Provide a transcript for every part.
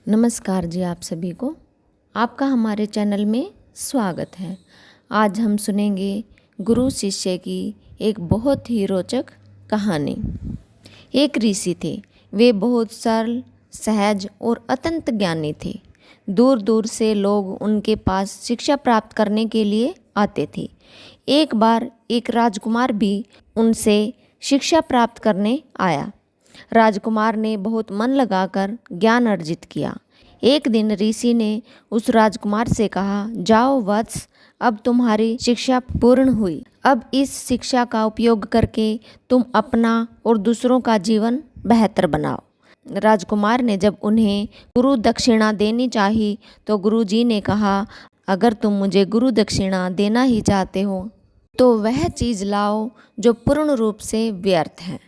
नमस्कार जी, आप सभी को आपका हमारे चैनल में स्वागत है। आज हम सुनेंगे गुरु शिष्य की एक बहुत ही रोचक कहानी। एक ऋषि थे, वे बहुत सरल, सहज और अत्यंत ज्ञानी थे। दूर दूर से लोग उनके पास शिक्षा प्राप्त करने के लिए आते थे। एक बार एक राजकुमार भी उनसे शिक्षा प्राप्त करने आया। राजकुमार ने बहुत मन लगाकर ज्ञान अर्जित किया। एक दिन ऋषि ने उस राजकुमार से कहा, जाओ वत्स, अब तुम्हारी शिक्षा पूर्ण हुई। अब इस शिक्षा का उपयोग करके तुम अपना और दूसरों का जीवन बेहतर बनाओ। राजकुमार ने जब उन्हें गुरु दक्षिणा देनी चाहिए तो गुरुजी ने कहा, अगर तुम मुझे गुरु दक्षिणा देना ही चाहते हो तो वह चीज़ लाओ जो पूर्ण रूप से व्यर्थ है।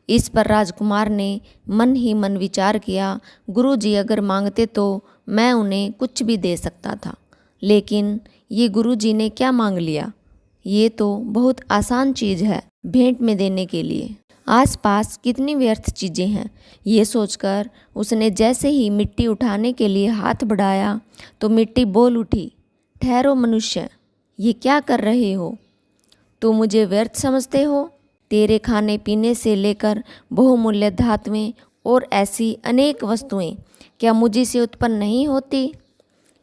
इस पर राजकुमार ने मन ही मन विचार किया, गुरुजी अगर मांगते तो मैं उन्हें कुछ भी दे सकता था, लेकिन ये गुरुजी ने क्या मांग लिया। ये तो बहुत आसान चीज़ है भेंट में देने के लिए। आसपास कितनी व्यर्थ चीज़ें हैं। ये सोचकर उसने जैसे ही मिट्टी उठाने के लिए हाथ बढ़ाया तो मिट्टी बोल उठी, ठहरो मनुष्य, ये क्या कर रहे हो? तुम मुझे व्यर्थ समझते हो? तेरे खाने पीने से लेकर बहुमूल्य धातुएं और ऐसी अनेक वस्तुएं क्या मुझी से उत्पन्न नहीं होती?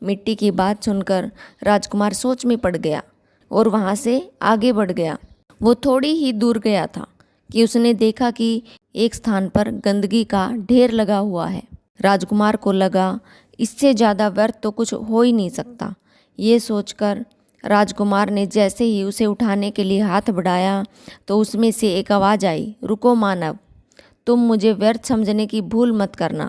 मिट्टी की बात सुनकर राजकुमार सोच में पड़ गया और वहाँ से आगे बढ़ गया। वो थोड़ी ही दूर गया था कि उसने देखा कि एक स्थान पर गंदगी का ढेर लगा हुआ है। राजकुमार को लगा, इससे ज़्यादा व्यर्थ तो कुछ हो ही नहीं सकता। ये सोचकर राजकुमार ने जैसे ही उसे उठाने के लिए हाथ बढ़ाया तो उसमें से एक आवाज़ आई, रुको मानव, तुम मुझे व्यर्थ समझने की भूल मत करना।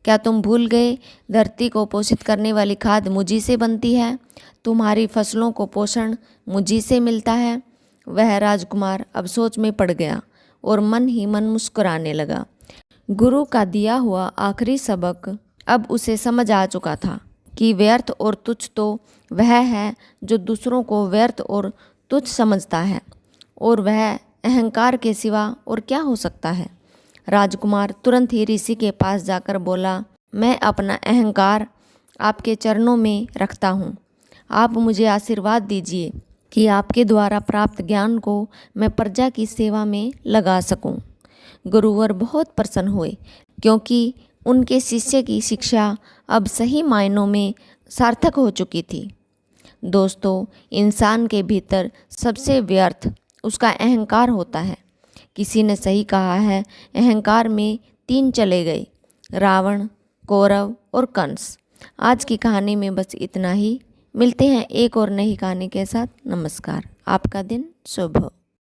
क्या तुम भूल गए, धरती को पोषित करने वाली खाद मुझी से बनती है, तुम्हारी फसलों को पोषण मुझी से मिलता है। वह राजकुमार अब सोच में पड़ गया और मन ही मन मुस्कुराने लगा। गुरु का दिया हुआ आखिरी सबक अब उसे समझ आ चुका था कि व्यर्थ और तुच्छ तो वह है जो दूसरों को व्यर्थ और तुच्छ समझता है, और वह अहंकार के सिवा और क्या हो सकता है। राजकुमार तुरंत ही ऋषि के पास जाकर बोला, मैं अपना अहंकार आपके चरणों में रखता हूँ। आप मुझे आशीर्वाद दीजिए कि आपके द्वारा प्राप्त ज्ञान को मैं प्रजा की सेवा में लगा सकूँ। गुरुवर बहुत प्रसन्न हुए क्योंकि उनके शिष्य की शिक्षा अब सही मायनों में सार्थक हो चुकी थी। दोस्तों, इंसान के भीतर सबसे व्यर्थ उसका अहंकार होता है। किसी ने सही कहा है, अहंकार में 3 चले गए, रावण, कौरव और कंस। आज की कहानी में बस इतना ही। मिलते हैं एक और नई कहानी के साथ। नमस्कार, आपका दिन शुभ हो।